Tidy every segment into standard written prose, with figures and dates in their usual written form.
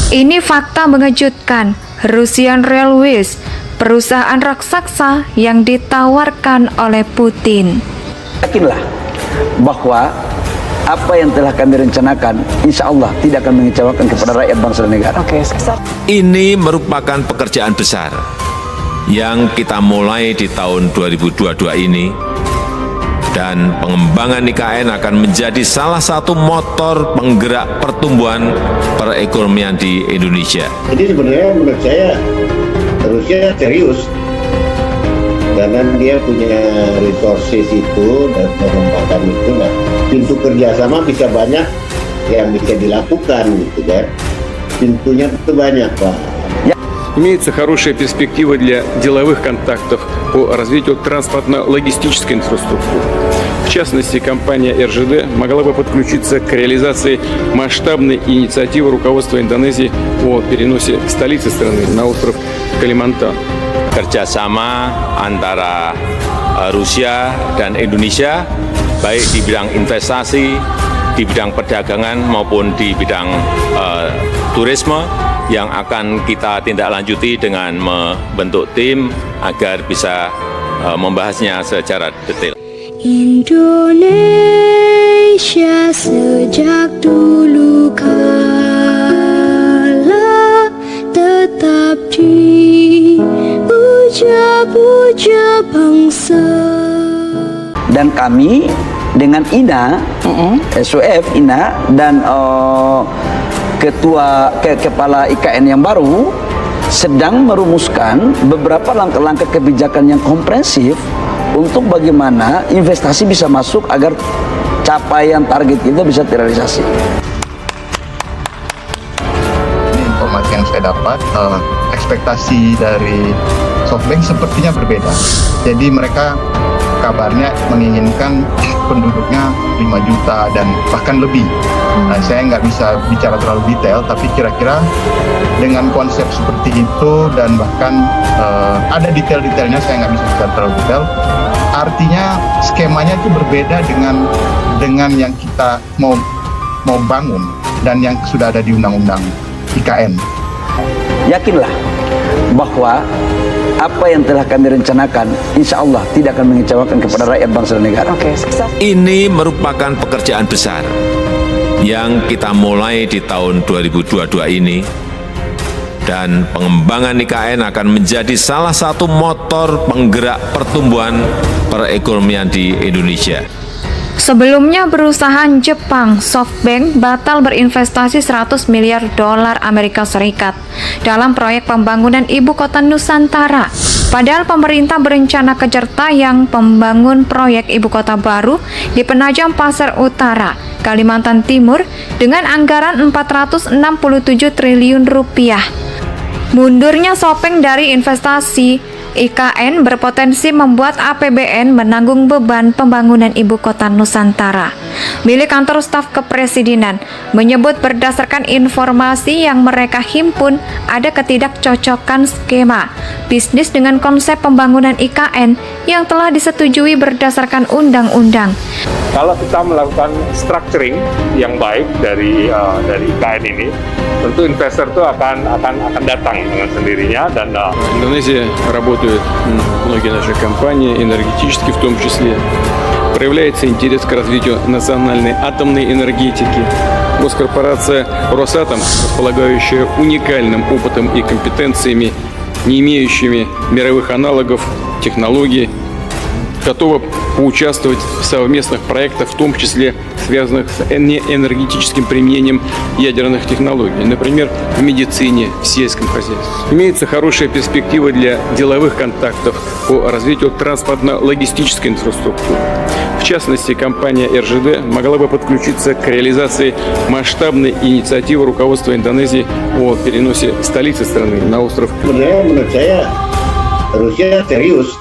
Ini fakta mengejutkan. Russian Railways, perusahaan raksasa yang ditawarkan oleh Putin. Yakinlah bahwa apa yang telah kami rencanakan, insya Allah tidak akan mengecewakan kepada rakyat bangsa dan negara. Ini merupakan pekerjaan besar yang kita mulai di tahun 2022 ini, dan pengembangan IKN akan menjadi salah satu motor penggerak pertumbuhan perekonomian di Indonesia. Jadi sebenarnya menurut saya Rusia serius karena dia punya resources itu dan mengembangkan itu. Nah, pintu kerjasama bisa banyak yang bisa dilakukan gitu kan. Pintunya itu banyak, Pak. Имеется хорошая перспектива для деловых контактов по развитию транспортно-логистической инфраструктуры. В частности, компания РЖД могла бы подключиться к реализации масштабной инициативы руководства Индонезии о переносе столицы страны на остров Kalimantan. Kerjasama antara Rusia dan Indonesia, baik di bidang investasi, di bidang perdagangan maupun di bidang turisme, yang akan kita tindak lanjuti dengan membentuk tim agar bisa membahasnya secara detail. Indonesia sejak dulu kala tetap dipuja-puja bangsa. Dan kami dengan INA, SOF INA dan kepala IKN yang baru sedang merumuskan beberapa langkah-langkah kebijakan yang komprehensif untuk bagaimana investasi bisa masuk agar capaian target kita bisa terrealisasi. Ini informasi yang saya dapat, ekspektasi dari SoftBank sepertinya berbeda. Jadi mereka kabarnya menginginkan penduduknya 5 juta dan bahkan lebih. Nah, saya nggak bisa bicara terlalu detail, tapi kira-kira dengan konsep seperti itu dan bahkan ada detail-detailnya, saya nggak bisa bicara terlalu detail. Artinya skemanya itu berbeda dengan yang kita mau bangun dan yang sudah ada di Undang-Undang IKN. Yakinlah bahwa apa yang telah kami rencanakan, insya Allah tidak akan mengecewakan kepada rakyat bangsa dan negara. Ini merupakan pekerjaan besar yang kita mulai di tahun 2022 ini, dan pengembangan IKN akan menjadi salah satu motor penggerak pertumbuhan perekonomian di Indonesia. Sebelumnya perusahaan Jepang SoftBank batal berinvestasi 100 miliar dolar Amerika Serikat dalam proyek pembangunan ibu kota Nusantara. Padahal pemerintah berencana kejar tayang membangun proyek ibu kota baru di Penajam Pasir Utara, Kalimantan Timur dengan anggaran 467 triliun rupiah. Mundurnya SoftBank dari investasi IKN berpotensi membuat APBN menanggung beban pembangunan ibu kota Nusantara. Milik kantor staf kepresidenan menyebut berdasarkan informasi yang mereka himpun ada ketidakcocokan skema bisnis dengan konsep pembangunan IKN yang telah disetujui berdasarkan undang-undang. Kalau kita melakukan structuring yang baik dari IKN ini, tentu investor itu akan datang dengan sendirinya dan Индонезия работают многие наши компании, энергетические в том числе. Проявляется интерес к развитию национальной атомной энергетики. Госкорпорация «Росатом», располагающая уникальным опытом и компетенциями, не имеющими мировых аналогов, технологий, готова поучаствовать в совместных проектах, в том числе связанных с неэнергетическим применением ядерных технологий, например, в медицине, в сельском хозяйстве. Имеется хорошая перспектива для деловых контактов по развитию транспортно-логистической инфраструктуры. В частности, компания РЖД могла бы подключиться к реализации масштабной инициативы руководства Индонезии о переносе столицы страны на остров. Sebenarnya menurut saya Rusia serius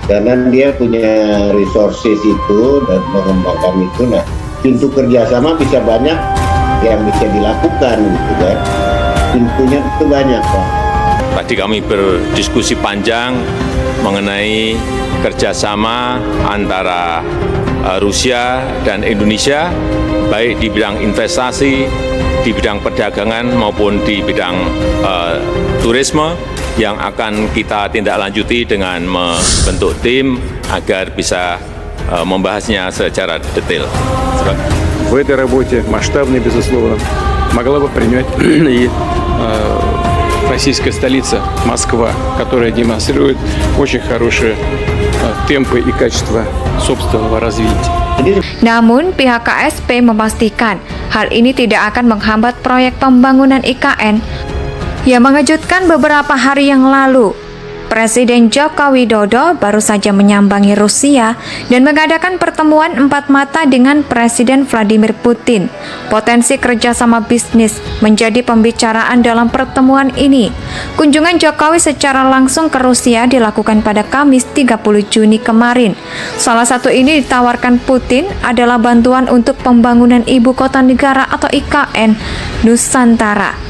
karena dia punya resources itu dan mengembangkan itu. Nah, pintu kerjasama bisa banyak yang bisa dilakukan gitu kan. Pintunya itu banyak, Pak. Tadi kami berdiskusi panjang mengenai kerjasama antara Rusia dan Indonesia, baik di bidang investasi, di bidang perdagangan maupun di bidang turisme yang akan kita tindak lanjuti dengan membentuk tim agar bisa membahasnya secara detail. В этой работе масштабной, безусловно, могла бы принять и российская столица Москва, которая демонстрирует очень хорошие темпы и качество собственного развития. Namun, pihak KSP memastikan hal ini tidak akan menghambat proyek pembangunan IKN yang mengejutkan beberapa hari yang lalu. Presiden Joko Widodo baru saja menyambangi Rusia dan mengadakan pertemuan empat mata dengan Presiden Vladimir Putin. Potensi kerjasama bisnis menjadi pembicaraan dalam pertemuan ini. Kunjungan Jokowi secara langsung ke Rusia dilakukan pada Kamis 30 Juni kemarin. Salah satu ini ditawarkan Putin adalah bantuan untuk pembangunan ibu kota negara atau IKN Nusantara.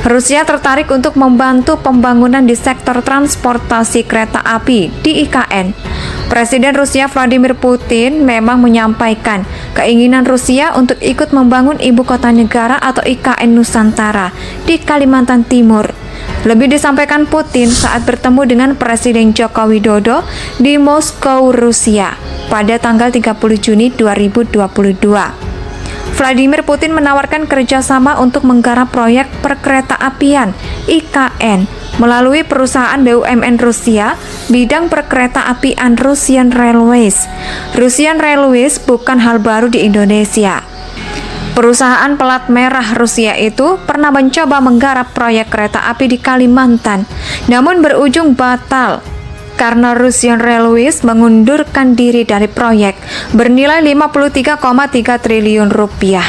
Rusia tertarik untuk membantu pembangunan di sektor transportasi kereta api di IKN. Presiden Rusia Vladimir Putin memang menyampaikan keinginan Rusia untuk ikut membangun ibu kota negara atau IKN Nusantara di Kalimantan Timur. Lebih disampaikan Putin saat bertemu dengan Presiden Joko Widodo di Moskow, Rusia pada tanggal 30 Juni 2022. Vladimir Putin menawarkan kerjasama untuk menggarap proyek perkereta-apian IKN melalui perusahaan BUMN Rusia bidang perkereta-apian Russian Railways. Russian Railways bukan hal baru di Indonesia. Perusahaan pelat merah Rusia itu pernah mencoba menggarap proyek kereta api di Kalimantan, namun berujung batal karena Russian Railways mengundurkan diri dari proyek bernilai 53,3 triliun rupiah.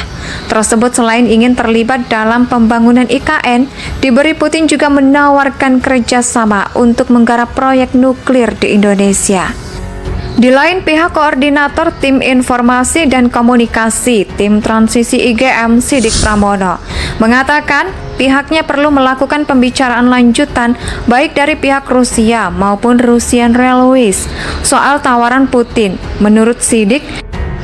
Tersebut selain ingin terlibat dalam pembangunan IKN, diberi Putin juga menawarkan kerjasama untuk menggarap proyek nuklir di Indonesia. Di lain pihak, Koordinator Tim Informasi dan Komunikasi Tim Transisi IGM Sidik Pramono mengatakan pihaknya perlu melakukan pembicaraan lanjutan baik dari pihak Rusia maupun Russian Railways soal tawaran Putin. Menurut Sidik,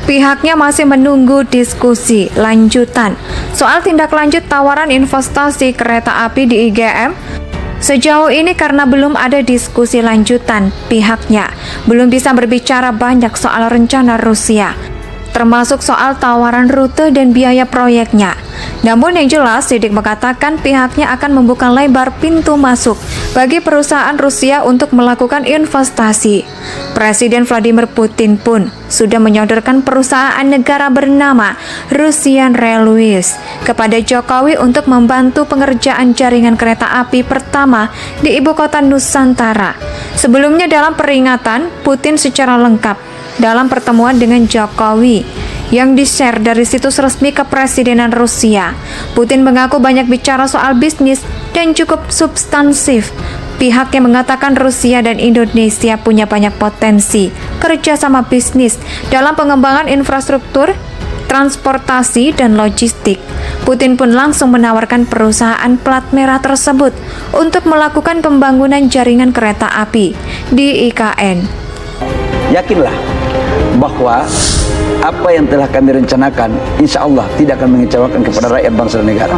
pihaknya masih menunggu diskusi lanjutan soal tindak lanjut tawaran investasi kereta api di IGM. Sejauh ini karena belum ada diskusi lanjutan, pihaknya belum bisa berbicara banyak soal rencana Rusia, termasuk soal tawaran rute dan biaya proyeknya. Namun yang jelas, Sidik mengatakan pihaknya akan membuka lebar pintu masuk bagi perusahaan Rusia untuk melakukan investasi. Presiden Vladimir Putin pun sudah menyodorkan perusahaan negara bernama Russian Railways kepada Jokowi untuk membantu pengerjaan jaringan kereta api pertama di ibu kota Nusantara. Sebelumnya dalam peringatan, Putin secara lengkap dalam pertemuan dengan Jokowi yang di-share dari situs resmi kepresidenan Rusia. Putin mengaku banyak bicara soal bisnis dan cukup substansif. Pihaknya mengatakan Rusia dan Indonesia punya banyak potensi kerjasama bisnis dalam pengembangan infrastruktur, transportasi, dan logistik. Putin pun langsung menawarkan perusahaan plat merah tersebut untuk melakukan pembangunan jaringan kereta api di IKN. Yakinlah bahwa apa yang telah kami rencanakan insya Allah tidak akan mengecewakan kepada rakyat bangsa dan negara.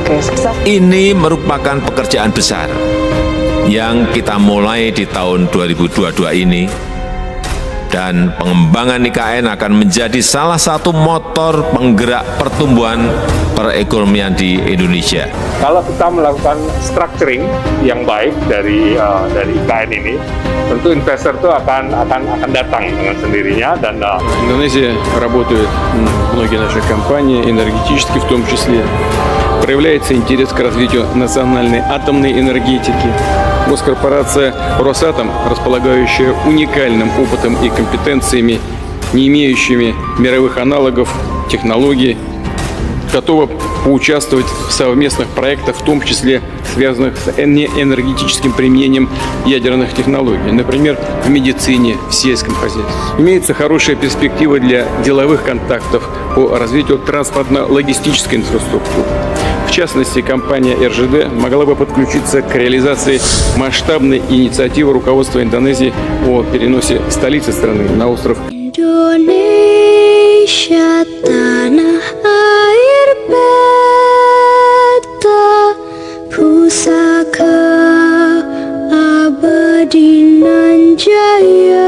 Ini merupakan pekerjaan besar yang kita mulai di tahun 2022 ini, dan pengembangan IKN akan menjadi salah satu motor penggerak pertumbuhan perekonomian di Indonesia. Kalau kita melakukan structuring yang baik dari IKN ini, tentu investor itu akan datang dengan sendirinya dan Индонезия работают многие наши компании, энергетические в том числе. Проявляется интерес к развитию национальной атомной энергетики. Госкорпорация «Росатом», располагающая уникальным опытом и компетенциями, не имеющими мировых аналогов, технологий, готова поучаствовать в совместных проектах, в том числе связанных с неэнергетическим применением ядерных технологий, например, в медицине, в сельском хозяйстве. Имеется хорошая перспектива для деловых контактов по развитию транспортно-логистической инфраструктуры. В частности, компания РЖД могла бы подключиться к реализации масштабной инициативы руководства Индонезии о переносе столицы страны на остров. Indonesia tanah air Pusaka Abadi nan Jaya